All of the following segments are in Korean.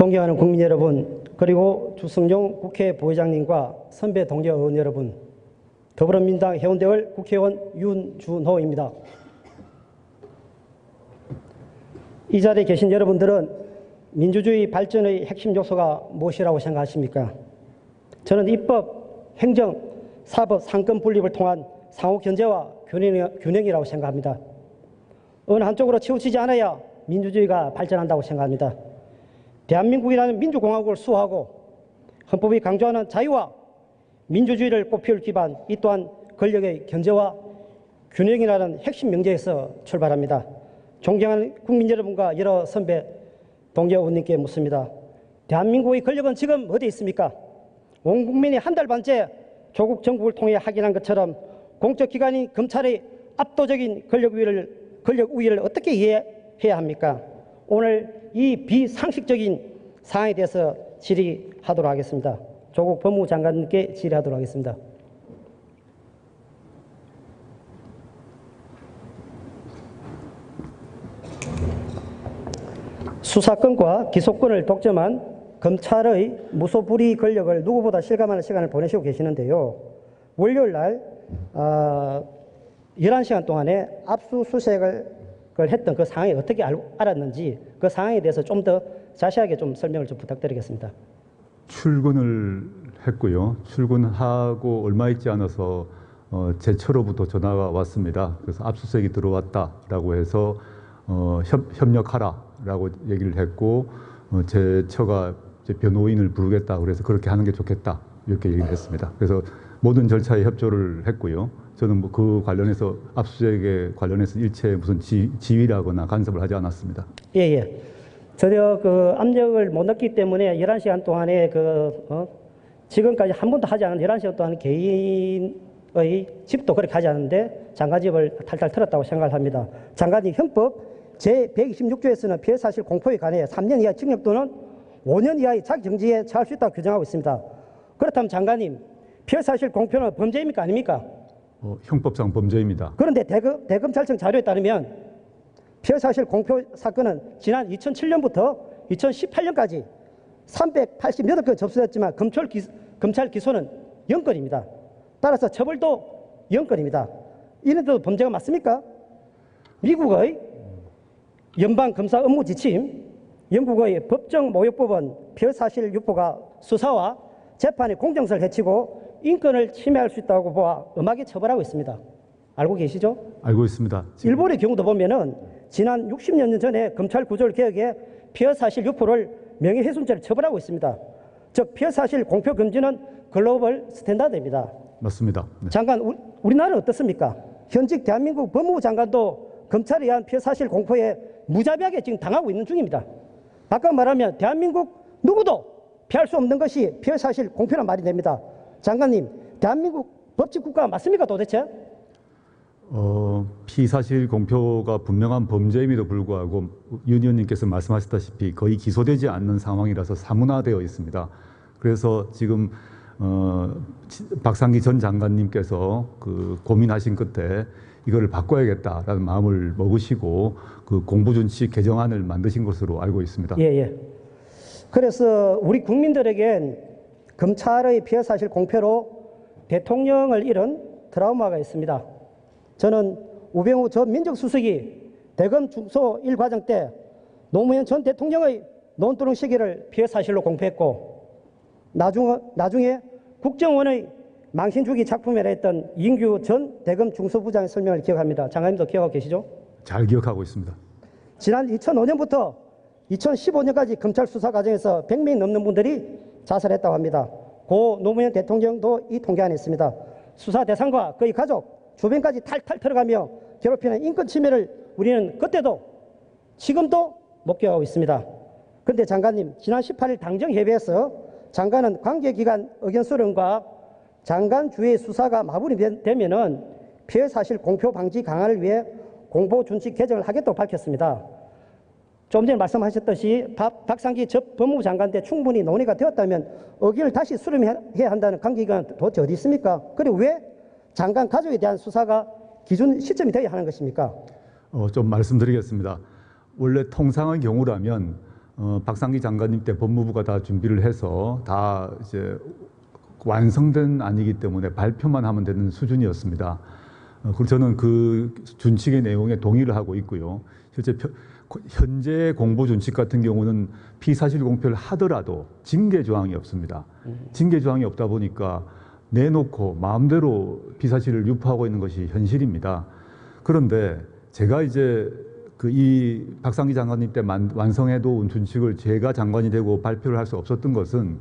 존경하는 국민 여러분, 그리고 주승용 국회 부회장님과 선배 동료 의원 여러분, 더불어민주당 해운대을 국회의원 윤준호입니다. 이 자리에 계신 여러분들은 민주주의 발전의 핵심 요소가 무엇이라고 생각하십니까? 저는 입법, 행정, 사법, 상권 분립을 통한 상호 견제와 균형이라고 생각합니다. 어느 한쪽으로 치우치지 않아야 민주주의가 발전한다고 생각합니다. 대한민국이라는 민주공화국을 수호하고 헌법이 강조하는 자유와 민주주의를 꽃피울 기반, 이 또한 권력의 견제와 균형이라는 핵심 명제에서 출발합니다. 존경하는 국민 여러분과 여러 선배 동료 의원님께 묻습니다. 대한민국의 권력은 지금 어디에 있습니까? 온 국민이 한 달 반째 조국 정국을 통해 확인한 것처럼 공적기관인 검찰의 압도적인 권력 우위를 어떻게 이해해야 합니까? 오늘 이 비상식적인 사항에 대해서 질의하도록 하겠습니다. 조국 법무부 장관님께 질의하도록 하겠습니다. 수사권과 기소권을 독점한 검찰의 무소불위 권력을 누구보다 실감하는 시간을 보내시고 계시는데요. 월요일 날 11시간 동안에 압수수색을 했던 그 상황이 어떻게 알았는지 그 상황에 대해서 좀 더 자세하게 좀 설명을 좀 부탁드리겠습니다. 출근을 했고요. 출근하고 얼마 있지 않아서 제 처로부터 전화가 왔습니다. 그래서 압수수색이 들어왔다라고 해서 협력하라라고 얘기를 했고 제 처가 이제 변호인을 부르겠다 그래서 그렇게 하는 게 좋겠다 이렇게 얘기를 했습니다. 그래서 모든 절차에 협조를 했고요. 저는 뭐 그 관련해서 압수수색에 관련해서 일체 무슨 지휘라거나 간섭을 하지 않았습니다. 예. 전혀 그 압력을 못 넣기 때문에 11시간 동안에 지금까지 한 번도 하지 않은 11시간 동안 개인의 집도 그렇게 하지 않았는데 장관 집을 탈탈 털었다고 생각을 합니다. 장관이 형법 제126조에서는 피해 사실 공표에 관해 3년 이하 징역 또는 5년 이하의 자격정지에 처할 수 있다고 규정하고 있습니다. 그렇다면 장관님, 피해 사실 공표는 범죄입니까 아닙니까? 형법상 범죄입니다. 그런데 대검찰청 자료에 따르면 피해 사실 공표 사건은 지난 2007년부터 2018년까지 388건 접수됐지만 검찰 기소는 0건입니다. 따라서 처벌도 0건입니다. 이런데도 범죄가 맞습니까? 미국의 연방검사 업무 지침, 영국의 법정모욕법은 피해 사실 유포가 수사와 재판의 공정성을 해치고 인권을 침해할 수 있다고 보아 엄하게 처벌하고 있습니다. 알고 계시죠? 알고 있습니다. 일본의 경우도 보면은 지난 60년 전에 검찰 구조를 개혁해 피해 사실 유포를 명예훼손죄로 처벌하고 있습니다. 즉 피해 사실 공표 금지는 글로벌 스탠다드입니다. 맞습니다. 네. 장관, 우리나라는 어떻습니까? 현직 대한민국 법무부 장관도 검찰에 의한 피해 사실 공표에 무자비하게 지금 당하고 있는 중입니다. 바꿔 말하면 대한민국 누구도 피할 수 없는 것이 피해 사실 공표란 말이 됩니다. 장관님, 대한민국 법치 국가 맞습니까 도대체? 피사실 공표가 분명한 범죄임에도 불구하고 윤 의원님께서 말씀하셨다시피 거의 기소되지 않는 상황이라서 사문화되어 있습니다. 그래서 지금 박상기 전 장관님께서 그 고민하신 끝에 이거를 바꿔야겠다라는 마음을 먹으시고 그 공보준칙 개정안을 만드신 것으로 알고 있습니다. 예. 그래서 우리 국민들에겐 검찰의 피해 사실 공표로 대통령을 잃은 트라우마가 있습니다. 저는 우병우 전 민정수석이 대검 중소 1과정 때 노무현 전 대통령의 논두렁 시기를 피해 사실로 공표했고 나중에 국정원의 망신주기 작품이라 했던 이인규 전 대검 중소부장의 설명을 기억합니다. 장관님도 기억하고 계시죠? 잘 기억하고 있습니다. 지난 2005년부터 2015년까지 검찰 수사 과정에서 100명이 넘는 분들이 자살했다고 합니다. 고 노무현 대통령도 이 통계 안에 있습니다. 수사 대상과 그의 가족, 주변까지 탈탈 털어가며 괴롭히는 인권 침해를 우리는 그때도 지금도 목격하고 있습니다. 그런데 장관님, 지난 18일 당정협의에서 장관은 관계기관 의견 수렴과 장관 주의 수사가 마무리되면은 피해 사실 공표 방지 강화를 위해 공보준칙 개정을 하겠다고 밝혔습니다. 좀 전에 말씀하셨듯이 박상기 전 법무부 장관 때 충분히 논의가 되었다면 의견을 다시 수렴해야 한다는 관계기관은 도대체 어디 있습니까? 그리고 왜 장관 가족에 대한 수사가 기준 시점이 되어야 하는 것입니까? 좀 말씀드리겠습니다. 원래 통상의 경우라면 박상기 장관님 때 법무부가 다 준비를 해서 다 이제 완성된 안이기 때문에 발표만 하면 되는 수준이었습니다. 그리고 저는 그 준칙의 내용에 동의를 하고 있고요. 실제 현재 공보 준칙 같은 경우는 피사실 공표를 하더라도 징계 조항이 없습니다. 징계 조항이 없다 보니까 내놓고 마음대로 피사실을 유포하고 있는 것이 현실입니다. 그런데 제가 이제 이 박상기 장관님 때 완성해 놓은 준칙을 제가 장관이 되고 발표를 할 수 없었던 것은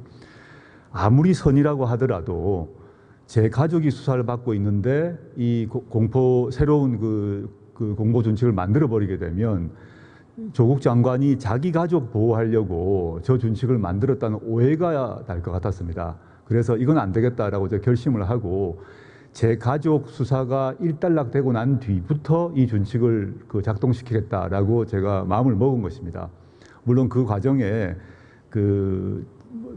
아무리 선이라고 하더라도 제 가족이 수사를 받고 있는데 이 새로운 그 공보 준칙을 만들어 버리게 되면 조국 장관이 자기 가족 보호하려고 저 준칙을 만들었다는 오해가 날 것 같았습니다. 그래서 이건 안 되겠다라고 제가 결심을 하고 제 가족 수사가 일단락되고 난 뒤부터 이 준칙을 작동시키겠다라고 제가 마음을 먹은 것입니다. 물론 그 과정에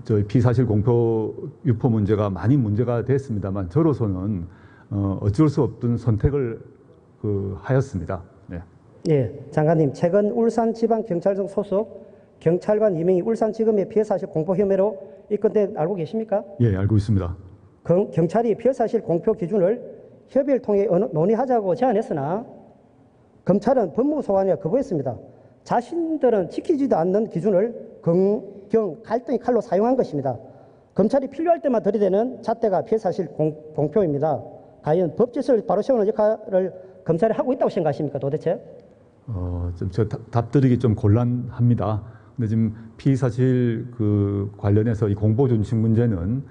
저희 피사실 공표 유포 문제가 많이 문제가 됐습니다만 저로서는 어쩔 수 없던 선택을 하였습니다. 네. 예, 장관님, 최근 울산지방경찰청 소속 경찰관 2명이 울산지검의 피해사실 공포 혐의로 입건된 알고 계십니까? 예, 알고 있습니다. 경찰이 피해사실 공표 기준을 협의를 통해 논의하자고 제안했으나 검찰은 법무부 소관에 거부했습니다. 자신들은 지키지도 않는 기준을 갈등의 칼로 사용한 것입니다. 검찰이 필요할 때만 들이대는 잣대가 피해사실 공표입니다. 과연 법질서를 바로 세우는 역할을 검찰이 하고 있다고 생각하십니까, 도대체? 저 답드리기 좀 곤란합니다. 근데 지금 피의사실 관련해서 이 공보 준칙 문제는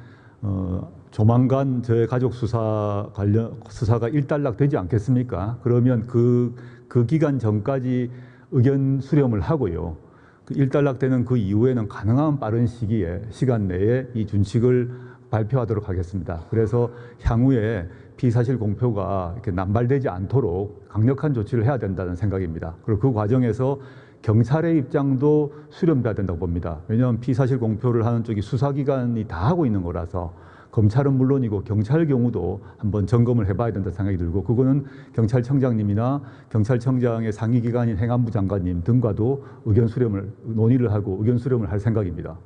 조만간 저의 가족 수사가 일단락되지 않겠습니까? 그러면 그 기간 전까지 의견 수렴을 하고요. 일단락되는 그 이후에는 가능한 빠른 시간 내에 이 준칙을 발표하도록 하겠습니다. 그래서 향후에 피사실 공표가 이렇게 남발되지 않도록 강력한 조치를 해야 된다는 생각입니다. 그리고 그 과정에서 경찰의 입장도 수렴돼야 된다고 봅니다. 왜냐하면 피사실 공표를 하는 쪽이 수사기관이 다 하고 있는 거라서 검찰은 물론이고 경찰 경우도 한번 점검을 해봐야 된다는 생각이 들고 경찰청장님이나 경찰청장의 상위기관인 행안부 장관님 등과도 논의를 하고 의견 수렴을 할 생각입니다.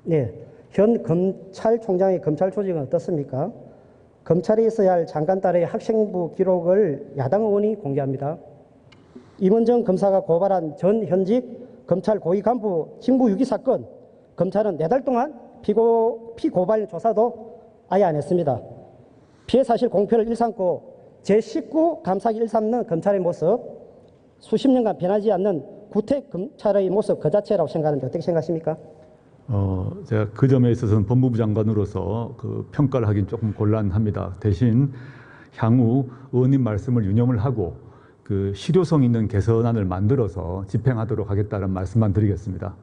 네, 현 검찰총장의 검찰 조직은 어떻습니까? 검찰에 있어야 할 장관 딸의 학생부 기록을 야당 의원이 공개합니다. 임원정 검사가 고발한 전 현직 검찰 고위 간부 직무유기 사건, 검찰은 4달 동안 피고발 조사도 아예 안 했습니다. 피해 사실 공표를 일삼고 제19 감사기 일삼는 검찰의 모습, 수십 년간 변하지 않는 구태 검찰의 모습 그 자체라고 생각하는데 어떻게 생각하십니까? 제가 그 점에 있어서는 법무부 장관으로서 평가를 하긴 조금 곤란합니다. 대신 향후 의원님 말씀을 유념을 하고 실효성 있는 개선안을 만들어서 집행하도록 하겠다는 말씀만 드리겠습니다.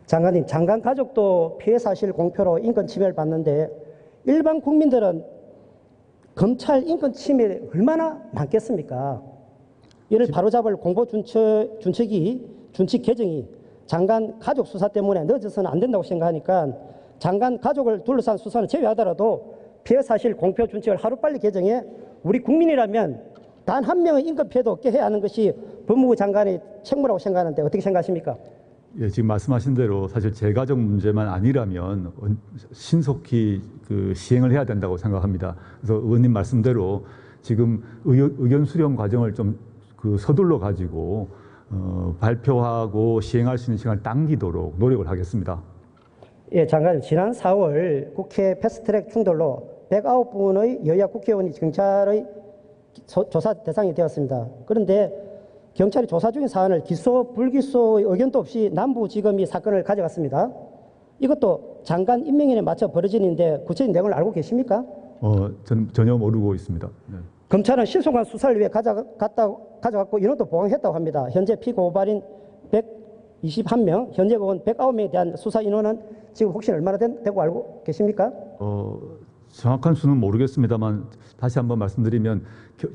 장관님, 장관 가족도 피해 사실 공표로 인권 침해를 받는데 일반 국민들은 검찰 인권 침해 얼마나 많겠습니까? 이를 바로잡을 공보 준칙 개정이 장관 가족 수사 때문에 늦어서는 안 된다고 생각하니까 장관 가족을 둘러싼 수사는 제외하더라도 피해 사실 공표 준칙을 하루빨리 개정해 우리 국민이라면 단 한 명의 인권 피해도 없게 해야 하는 것이 법무부 장관의 책무라고 생각하는데 어떻게 생각하십니까? 예, 지금 말씀하신 대로 사실 제 가족 문제만 아니라면 신속히 시행을 해야 된다고 생각합니다. 그래서 의원님 말씀대로 지금 의견 수렴 과정을 좀 서둘러 가지고 발표하고 시행할 수 있는 시간을 당기도록 노력을 하겠습니다. 예, 장관님, 지난 4월 국회 패스트트랙 충돌로 109분의 여야 국회의원이 경찰의 조사 대상이 되었습니다. 그런데 경찰이 조사 중인 사안을 기소, 불기소의 의견도 없이 남부지검이 사건을 가져갔습니다. 이것도 장관 임명인에 맞춰 벌어진 일인데 구체적인 내용을 알고 계십니까? 저는 전혀 모르고 있습니다. 네. 검찰은 신속한 수사를 위해 가져갔고 인원도 보강했다고 합니다. 현재 피고발인 121명, 현재 의원 109명에 대한 수사 인원은 지금 혹시 얼마나 되고 알고 계십니까? 정확한 수는 모르겠습니다만 다시 한번 말씀드리면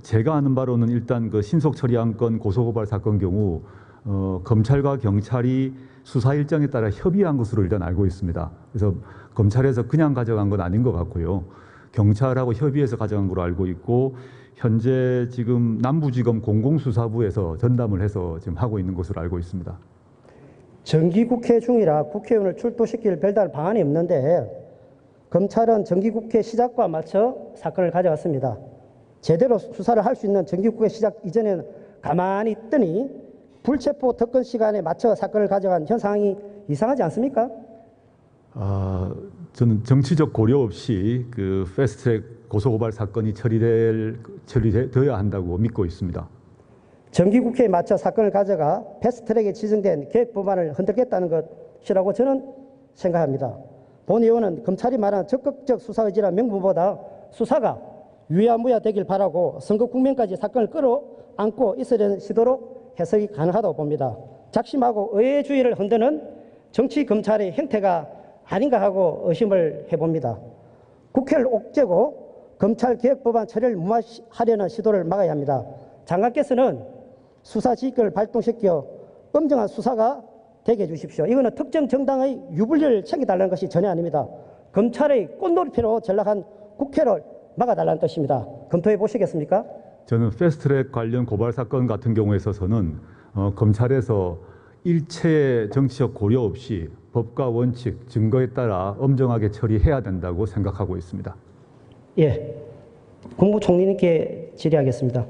제가 아는 바로는 일단 신속 처리한 건 고소고발 사건 경우 검찰과 경찰이 수사 일정에 따라 협의한 것으로 일단 알고 있습니다. 그래서 검찰에서 그냥 가져간 건 아닌 것 같고요. 경찰하고 협의해서 가져간 걸로 알고 있고 현재 지금 남부지검 공공수사부에서 전담을 해서 지금 하고 있는 것으로 알고 있습니다. 정기국회 중이라 국회의원을 출두시킬 별다른 방안이 없는데 검찰은 정기국회 시작과 맞춰 사건을 가져왔습니다. 제대로 수사를 할 수 있는 정기국회 시작 이전에는 가만히 있더니 불체포 특권 시간에 맞춰 사건을 가져간 현 상황이 이상하지 않습니까? 저는 정치적 고려 없이 그 패스트트랙 고소고발 사건이 처리되어야 한다고 믿고 있습니다. 정기국회에 맞춰 사건을 가져가 패스트트랙에 지정된 계획법안을 흔들겠다는 것이라고 저는 생각합니다. 본 의원은 검찰이 말하는 적극적 수사 의지란 명분보다 수사가 유야무야 되길 바라고 선거 국면까지 사건을 끌어안고 있으려는 시도로 해석이 가능하다고 봅니다. 작심하고 의회주의를 흔드는 정치 검찰의 행태가 아닌가 하고 의심을 해봅니다. 국회를 옥죄고 검찰 개혁법안 처리를 무마하려는 시도를 막아야 합니다. 장관께서는 수사 지휘권을 발동시켜 엄정한 수사가 되게 해주십시오. 이거는 특정 정당의 유불리를 챙겨달라는 것이 전혀 아닙니다. 검찰의 꽃놀이표로 전락한 국회를 막아달라는 뜻입니다. 검토해 보시겠습니까? 저는 패스트트랙 관련 고발 사건 같은 경우에 있어서는 검찰에서 일체의 정치적 고려 없이 법과 원칙, 증거에 따라 엄정하게 처리해야 된다고 생각하고 있습니다. 예, 국무총리님께 질의하겠습니다.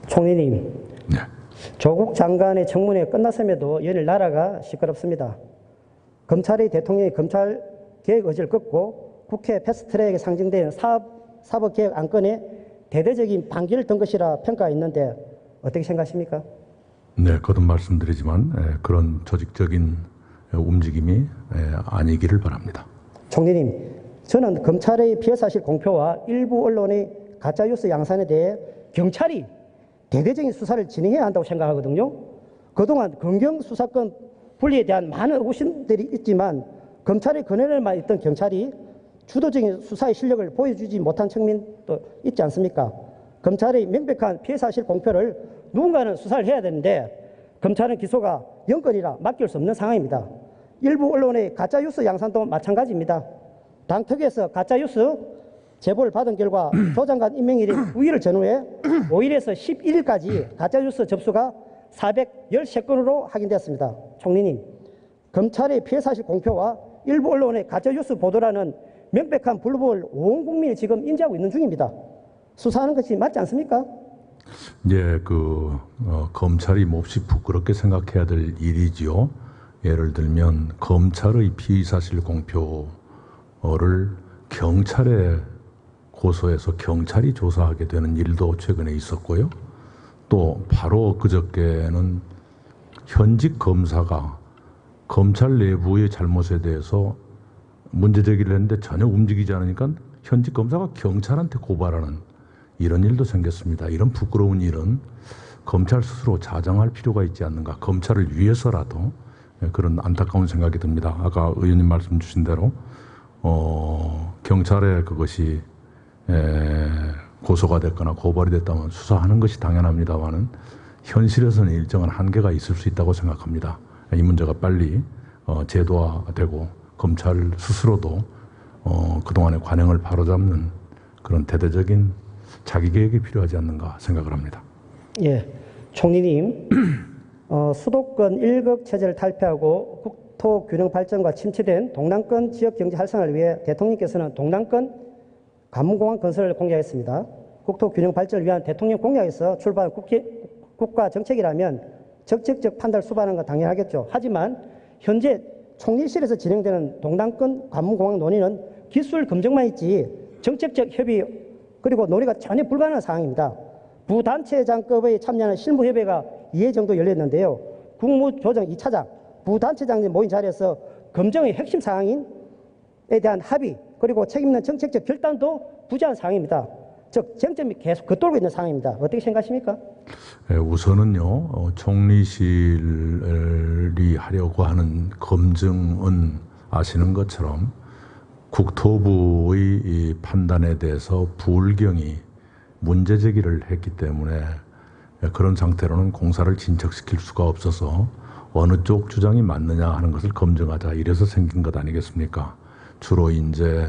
총리님, 네. 조국 장관의 청문회 끝났음에도 연일 나라가 시끄럽습니다. 검찰이 대통령의 검찰 개혁 의지를 꺾고 국회 패스트트랙에 상징된 사법개혁 안건에 대대적인 반기를 든 것이라 평가했는데 어떻게 생각하십니까? 네, 거듭 말씀드리지만 그런 조직적인 움직임이 아니기를 바랍니다. 총리님, 저는 검찰의 피해사실 공표와 일부 언론의 가짜뉴스 양산에 대해 경찰이 대대적인 수사를 진행해야 한다고 생각하거든요. 그동안 검경 수사권 분리에 대한 많은 의구심들이 있지만 검찰의 권한을만 있던 경찰이 주도적인 수사의 실력을 보여주지 못한 측면도 있지 않습니까? 검찰의 명백한 피해사실 공표를 누군가는 수사를 해야 되는데 검찰은 기소가 영건이라 맡길 수 없는 상황입니다. 일부 언론의 가짜뉴스 양산도 마찬가지입니다. 당특위에서 가짜뉴스 제보를 받은 결과 조 장관 임명일이 9일을 전후해 5일에서 11일까지 가짜뉴스 접수가 413건으로 확인되었습니다. 총리님, 검찰의 피해사실 공표와 일부 언론의 가짜뉴스 보도라는 명백한 불법을 온 국민이 지금 인지하고 있는 중입니다. 수사하는 것이 맞지 않습니까? 이제 검찰이 몹시 부끄럽게 생각해야 될 일이지요. 예를 들면 검찰의 피의사실 공표를 경찰에 고소해서 경찰이 조사하게 되는 일도 최근에 있었고요. 또 바로 그저께는 현직 검사가 검찰 내부의 잘못에 대해서 문제 제기를 했는데 전혀 움직이지 않으니까 현직 검사가 경찰한테 고발하는 이런 일도 생겼습니다. 이런 부끄러운 일은 검찰 스스로 자정할 필요가 있지 않는가. 검찰을 위해서라도 그런 안타까운 생각이 듭니다. 아까 의원님 말씀 주신 대로 경찰에 그것이 고소가 됐거나 고발이 됐다면 수사하는 것이 당연합니다만은 현실에서는 일정한 한계가 있을 수 있다고 생각합니다. 이 문제가 빨리 제도화되고 검찰 스스로도 그동안의 관행을 바로잡는 그런 대대적인 자기 개혁이 필요하지 않는가 생각을 합니다. 예, 총리님, 수도권 1급 체제를 탈피하고 국토 균형 발전과 침체된 동남권 지역 경제 활성화를 위해 대통령께서는 동남권 관문공항 건설을 공약했습니다. 국토 균형 발전을 위한 대통령 공약에서 출발한 국가 정책이라면 적극적 판단을 수반하는 건 당연하겠죠. 하지만 현재 총리실에서 진행되는 동남권 관문공항 논의는 기술 검증만 있지 정책적 협의 그리고 논의가 전혀 불가능한 상황입니다. 부단체장급의 참여하는 실무협의가 2회 정도 열렸는데요. 국무조정 2차장, 부단체장님 모인 자리에서 검증의 핵심 사항에 대한 합의 그리고 책임있는 정책적 결단도 부재한 상황입니다. 즉 쟁점이 계속 겉돌고 있는 상황입니다. 어떻게 생각하십니까? 우선은요, 총리실이 하려고 하는 검증은 아시는 것처럼 국토부의 이 판단에 대해서 부울경이 문제 제기를 했기 때문에 그런 상태로는 공사를 진척시킬 수가 없어서 어느 쪽 주장이 맞느냐 하는 것을 검증하자 이래서 생긴 것 아니겠습니까? 주로 이제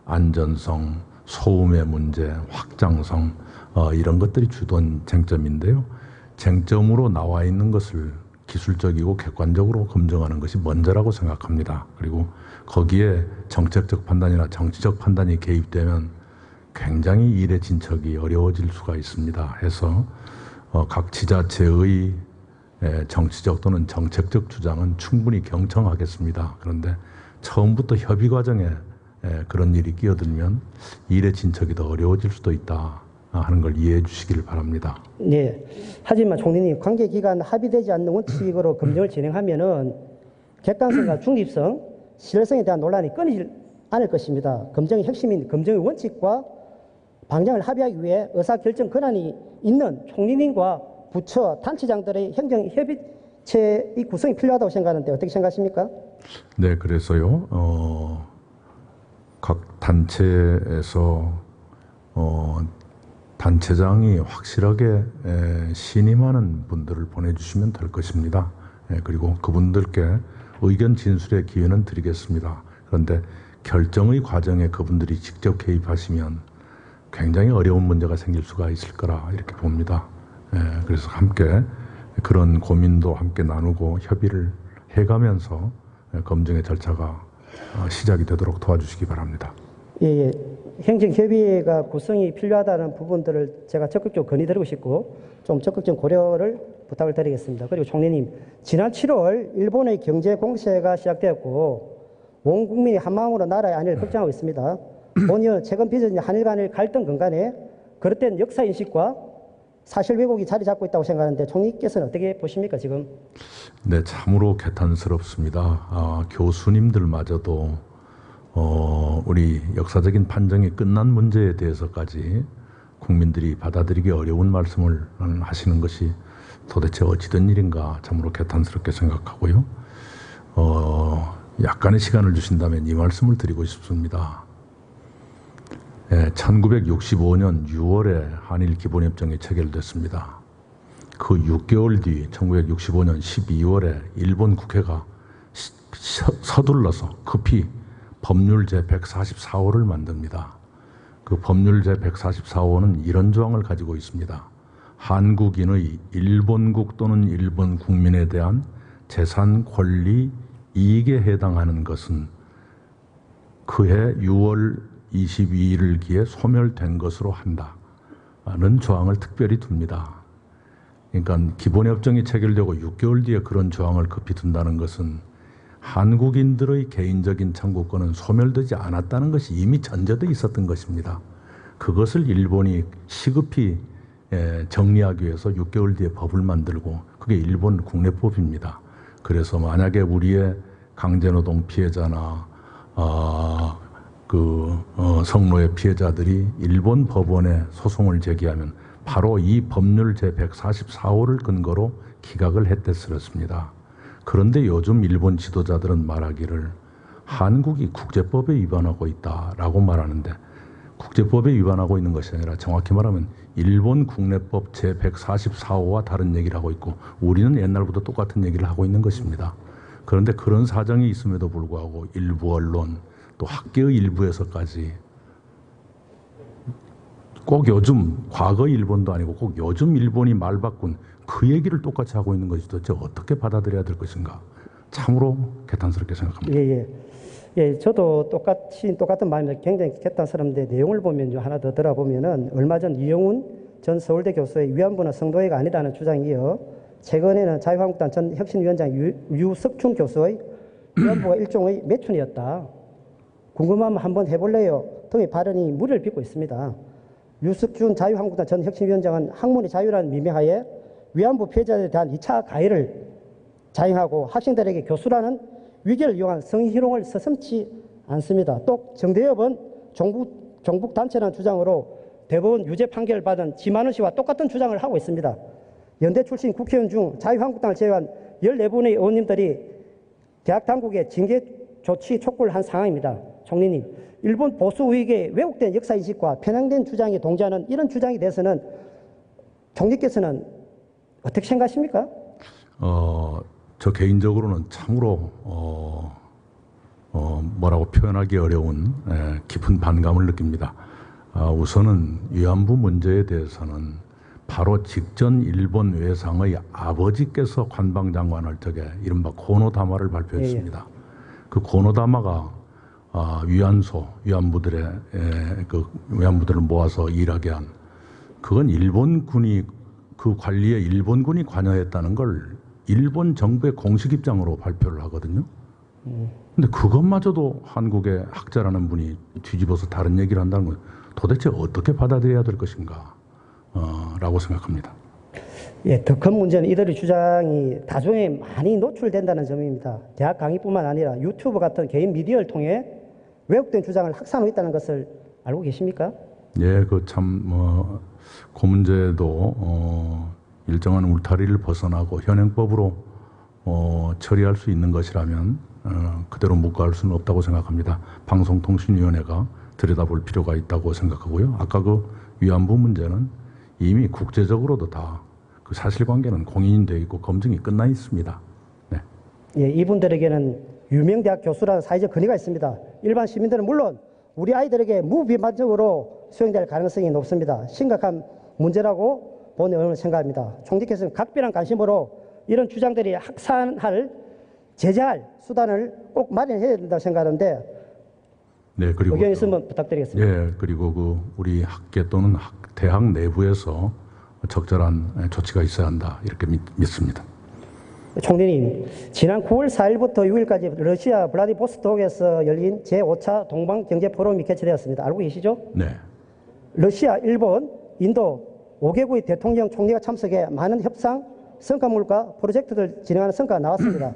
안전성, 소음의 문제, 확장성 이런 것들이 주된 쟁점인데요. 쟁점으로 나와 있는 것을 기술적이고 객관적으로 검증하는 것이 먼저라고 생각합니다. 그리고 거기에 정책적 판단이나 정치적 판단이 개입되면 굉장히 일의 진척이 어려워질 수가 있습니다. 해서 각 지자체의 정치적 또는 정책적 주장은 충분히 경청하겠습니다. 그런데 처음부터 협의 과정에 그런 일이 끼어들면 일의 진척이 더 어려워질 수도 있다 하는 걸 이해해 주시길 바랍니다. 네. 하지만 총리님, 관계기관 합의되지 않는 원칙으로 검증을 진행하면은 객관성과 중립성, 신뢰성에 대한 논란이 끊이질 않을 것입니다. 검증의 핵심인 검증의 원칙과 방향을 합의하기 위해 의사결정 권한이 있는 총리님과 부처, 단체장들의 행정협의체의 구성이 필요하다고 생각하는데 어떻게 생각하십니까? 네, 그래서요, 각 단체에서 단체장이 확실하게 신임하는 분들을 보내주시면 될 것입니다. 그리고 그분들께 의견 진술의 기회는 드리겠습니다. 그런데 결정의 과정에 그분들이 직접 개입하시면 굉장히 어려운 문제가 생길 수가 있을 거라 이렇게 봅니다. 그래서 함께 그런 고민도 함께 나누고 협의를 해가면서 검증의 절차가 시작이 되도록 도와주시기 바랍니다. 예, 행정협의회가 구성이 필요하다는 부분들을 제가 적극적으로 건의드리고 싶고 좀 적극적 고려를 부탁을 드리겠습니다. 그리고 총리님, 지난 7월 일본의 경제 공세가 시작되었고 온 국민이 한마음으로 나라의 안위를 걱정하고 있습니다. 본의원 최근 빚어진 한일 간의 갈등 근간에 그릇된 역사인식과 사실 왜곡이 자리 잡고 있다고 생각하는데 총리께서는 어떻게 보십니까 지금? 네, 참으로 개탄스럽습니다. 교수님들마저도 우리 역사적인 판정이 끝난 문제에 대해서까지 국민들이 받아들이기 어려운 말씀을 하시는 것이 도대체 어찌된 일인가 참으로 개탄스럽게 생각하고요. 약간의 시간을 주신다면 이 말씀을 드리고 싶습니다. 1965년 6월에 한일 기본협정이 체결됐습니다. 그 6개월 뒤 1965년 12월에 일본 국회가 서둘러서 급히 법률 제144호를 만듭니다. 그 법률 제144호는 이런 조항을 가지고 있습니다. 한국인의 일본국 또는 일본 국민에 대한 재산 권리 이익에 해당하는 것은 그해 6월 22일을 기해 소멸된 것으로 한다는 조항을 특별히 둡니다. 그러니까 기본협정이 체결되고 6개월 뒤에 그런 조항을 급히 둔다는 것은 한국인들의 개인적인 청구권은 소멸되지 않았다는 것이 이미 전제되어 있었던 것입니다. 그것을 일본이 시급히 정리하기 위해서 6개월 뒤에 법을 만들고 그게 일본 국내법입니다. 그래서 만약에 우리의 강제노동 피해자나 성노예 피해자들이 일본 법원에 소송을 제기하면 바로 이 법률 제144호를 근거로 기각을 했댔습니다. 그런데 요즘 일본 지도자들은 말하기를 한국이 국제법에 위반하고 있다라고 말하는데 국제법에 위반하고 있는 것이 아니라 정확히 말하면 일본 국내법 제144호와 다른 얘기를 하고 있고 우리는 옛날부터 똑같은 얘기를 하고 있는 것입니다. 그런데 그런 사정이 있음에도 불구하고 일부 언론 또 학계의 일부에서까지 꼭 요즘 과거 일본도 아니고 꼭 요즘 일본이 말 바꾼 그 얘기를 똑같이 하고 있는 것이 도대체 어떻게 받아들여야 될 것인가 참으로 개탄스럽게 생각합니다. 저도 똑같은 마음이 굉장히 개탄스러운데 내용을 보면 하나 더 들어보면은 얼마 전 이영훈 전 서울대 교수의 위안부는 성도회가 아니다는 주장이요. 최근에는 자유한국당 전 혁신위원장 유석춘 교수의 위안부가 일종의 매춘이었다. 궁금하면 한번 해볼래요? 등의 발언이 무리를 빚고 있습니다. 유석춘 자유한국당 전 혁신위원장은 학문의 자유라는 미명하에 위안부 피해자들에 대한 2차 가해를 자행하고 학생들에게 교수라는 위계를 이용한 성희롱을 서슴지 않습니다. 또 정대협은 종북 단체라는 주장으로 대법원 유죄 판결을 받은 지만원 씨와 똑같은 주장을 하고 있습니다. 연대 출신 국회의원 중 자유한국당을 제외한 14분의 의원님들이 대학 당국에 징계 조치 촉구를 한 상황입니다. 총리님, 일본 보수의익의 왜곡된 역사인식과 편향된 주장에 동조하는 이런 주장에 대해서는 총리께서는 어떻게 생각하십니까? 저 개인적으로는 참으로 뭐라고 표현하기 어려운 깊은 반감을 느낍니다. 우선은 위안부 문제에 대해서는 바로 직전 일본 외상의 아버지께서 관방장관할 적에 이른바 고노다마를 발표했습니다. 그 고노다마가 위안부들을 모아서 일하게 한 그건 일본군이 그 관리에 일본군이 관여했다는 걸 일본 정부의 공식 입장으로 발표를 하거든요. 근데 그것마저도 한국의 학자라는 분이 뒤집어서 다른 얘기를 한다는 건 도대체 어떻게 받아들여야 될 것인가 라고 생각합니다. 예, 더 큰 문제는 이들의 주장이 다중에 많이 노출된다는 점입니다. 대학 강의뿐만 아니라 유튜브 같은 개인 미디어를 통해 왜곡된 주장을 확산하고 있다는 것을 알고 계십니까? 예, 그 문제도 일정한 울타리를 벗어나고 현행법으로 처리할 수 있는 것이라면 그대로 묵과할 수는 없다고 생각합니다. 방송통신위원회가 들여다볼 필요가 있다고 생각하고요. 아까 그 위안부 문제는 이미 국제적으로도 다 그 사실관계는 공인되어 있고 검증이 끝나 있습니다. 네. 예, 이분들에게는 유명 대학 교수라는 사회적 권위가 있습니다. 일반 시민들은 물론 우리 아이들에게 무비판적으로 수용될 가능성이 높습니다. 심각한 문제라고 본의원은 생각합니다. 총리께서는 각별한 관심으로 이런 주장들이 확산할 제재할 수단을 꼭 마련해야 된다고 생각하는데 네, 그리고 의견 있으면 부탁드리겠습니다. 예, 그리고 우리 학계 또는 대학 내부에서 적절한 조치가 있어야 한다 이렇게 믿습니다. 총리님, 지난 9월 4일부터 6일까지 러시아 블라디보스톡에서 열린 제5차 동방경제포럼이 개최되었습니다. 알고 계시죠? 네. 러시아, 일본, 인도 5개국의 대통령 총리가 참석해 많은 협상, 성과물과 프로젝트들 진행하는 성과가 나왔습니다.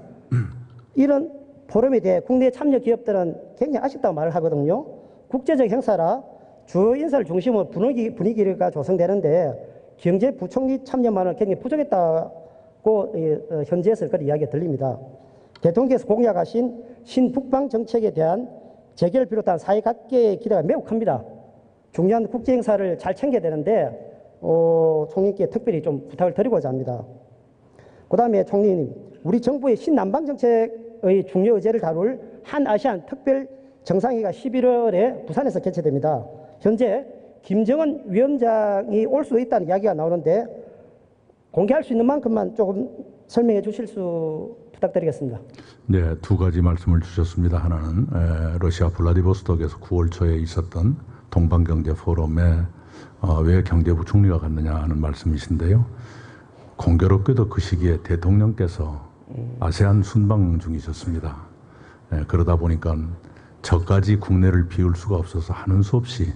이런 포럼에 대해 국내 참여 기업들은 굉장히 아쉽다고 말을 하거든요. 국제적 행사라 주요 인사를 중심으로 분위기가 조성되는데 경제부총리 참여만은 굉장히 부족했다고 현지에서 그런 이야기가 들립니다. 대통령께서 공약하신 신북방 정책에 대한 재결을 비롯한 사회 각계의 기대가 매우 큽니다. 중요한 국제 행사를 잘 챙겨야 되는데 총리께 특별히 좀 부탁을 드리고자 합니다. 그 다음에 총리님, 우리 정부의 신남방 정책의 중요 의제를 다룰 한아시안 특별 정상회의가 11월에 부산에서 개최됩니다. 현재 김정은 위원장이 올 수도 있다는 이야기가 나오는데 공개할 수 있는 만큼만 조금 설명해 주실 수 부탁드리겠습니다. 네, 두 가지 말씀을 주셨습니다. 하나는 러시아 블라디보스톡에서 9월 초에 있었던 동방경제 포럼에 왜 경제부 총리가 갔느냐 하는 말씀이신데요. 공교롭게도 그 시기에 대통령께서 아세안 순방 중이셨습니다. 그러다 보니까 저까지 국내를 비울 수가 없어서 하는 수 없이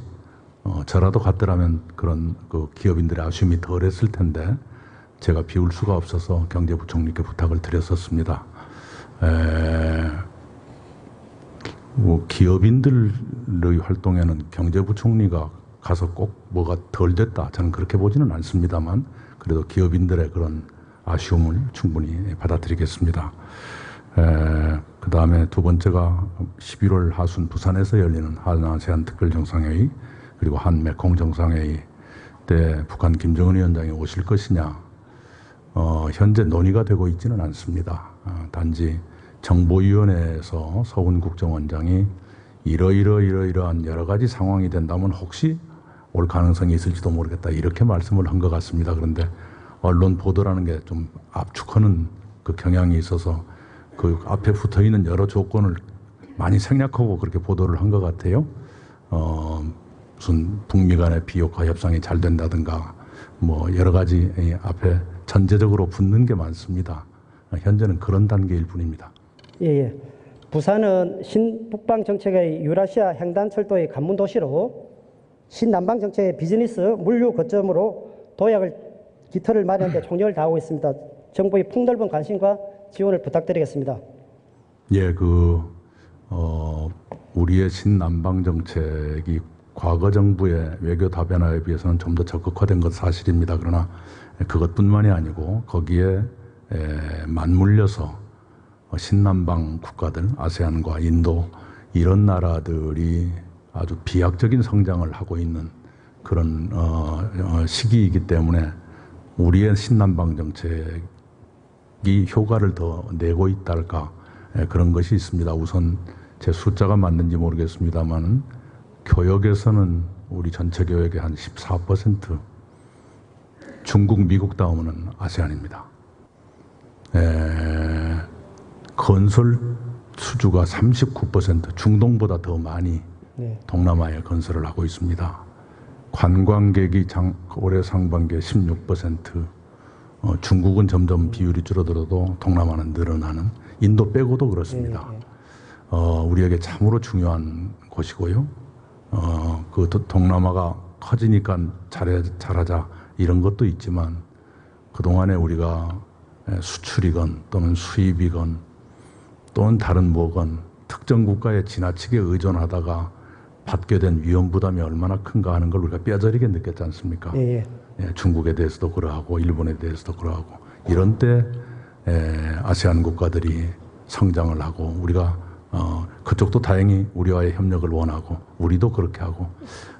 저라도 갔더라면 그런 그 기업인들의 아쉬움이 덜했을 텐데 제가 비울 수가 없어서 경제부총리께 부탁을 드렸었습니다. 기업인들의 활동에는 경제부총리가 가서 꼭 뭐가 덜 됐다 저는 그렇게 보지는 않습니다만 그래도 기업인들의 그런 아쉬움을 충분히 받아들이겠습니다. 그 다음에 두 번째가 11월 하순 부산에서 열리는 한아세안 특별정상회의 그리고 한메콩 정상회의 때 북한 김정은 위원장이 오실 것이냐 현재 논의가 되고 있지는 않습니다. 단지 정보위원회에서 서훈 국정원장이 이러이러한 여러 가지 상황이 된다면 혹시 올 가능성이 있을지도 모르겠다 이렇게 말씀을 한 것 같습니다. 그런데 언론 보도라는 게 좀 압축하는 그 경향이 있어서 그 앞에 붙어 있는 여러 조건을 많이 생략하고 그렇게 보도를 한 것 같아요. 무슨 북미 간의 비핵화 협상이 잘 된다든가 뭐 여러 가지 앞에 전제적으로 붙는 게 많습니다. 현재는 그런 단계일 뿐입니다. 예. 부산은 신북방 정책의 유라시아 횡단철도의 관문 도시로 신남방 정책의 비즈니스 물류 거점으로 도약을 기틀을 마련하는 데 총력을 다하고 있습니다. 정부의 폭넓은 관심과 지원을 부탁드리겠습니다. 예, 우리의 신남방 정책이 과거 정부의 외교 다변화에 비해서는 좀 더 적극화된 것 사실입니다. 그러나 그것뿐만이 아니고 거기에 맞물려서 신남방 국가들, 아세안과 인도 이런 나라들이 아주 비약적인 성장을 하고 있는 그런 시기이기 때문에 우리의 신남방 정책이 효과를 더 내고 있달까 그런 것이 있습니다. 우선 제 숫자가 맞는지 모르겠습니다만 교역에서는 우리 전체 교역의 한 14%, 중국, 미국 다음은 아세안입니다. 건설 수주가 39%, 중동보다 더 많이 네. 동남아에 건설을 하고 있습니다. 관광객이 올해 상반기에 16%, 중국은 점점 비율이 줄어들어도 동남아는 늘어나는, 인도 빼고도 그렇습니다. 우리에게 참으로 중요한 곳이고요. 그 동남아가 커지니까 잘하자 이런 것도 있지만 그동안에 우리가 수출이건 또는 수입이건 또는 다른 뭐건 특정 국가에 지나치게 의존하다가 받게 된 위험 부담이 얼마나 큰가 하는 걸 우리가 뼈저리게 느꼈지 않습니까? 예. 중국에 대해서도 그러하고 일본에 대해서도 그러하고 이런 때 아세안 국가들이 성장을 하고 우리가 그쪽도 다행히 우리와의 협력을 원하고 우리도 그렇게 하고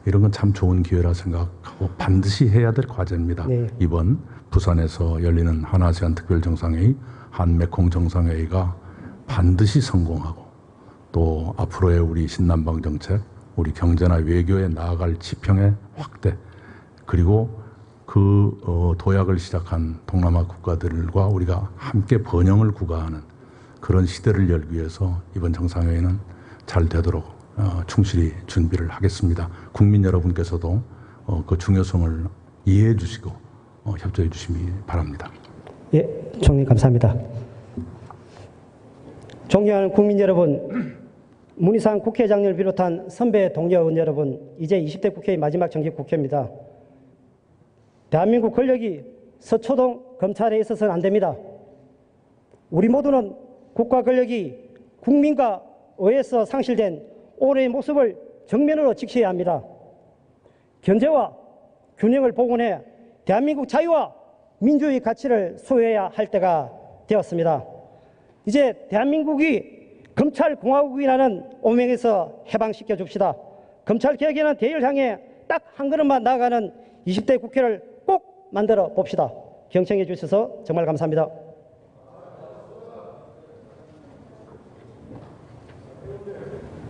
이런 건 참 좋은 기회라 생각하고 반드시 해야 될 과제입니다. 네. 이번 부산에서 열리는 한아세안 특별정상회의, 한메콩 정상회의가 반드시 성공하고 또 앞으로의 우리 신남방 정책, 우리 경제나 외교에 나아갈 지평의 확대, 그리고 그 도약을 시작한 동남아 국가들과 우리가 함께 번영을 구가하는 그런 시대를 열기 위해서 이번 정상회의는 잘 되도록 충실히 준비를 하겠습니다. 국민 여러분께서도 그 중요성을 이해해 주시고 협조해 주시기 바랍니다. 예, 총리 감사합니다. 존경하는 국민 여러분, 문희상 국회의장님을 비롯한 선배 동료 의원 여러분, 이제 20대 국회의 마지막 정기 국회입니다. 대한민국 권력이 서초동 검찰에 있어서는 안 됩니다. 우리 모두는 국가 권력이 국민과 의회에서 상실된 올해의 모습을 정면으로 지켜야 합니다. 견제와 균형을 복원해 대한민국 자유와 민주의 가치를 소유해야 할 때가 되었습니다. 이제 대한민국이 검찰공화국이라는 오명에서 해방시켜 줍시다. 검찰개혁에는 대의를 향해 딱 한 걸음만 나아가는 20대 국회를 꼭 만들어 봅시다. 경청해 주셔서 정말 감사합니다.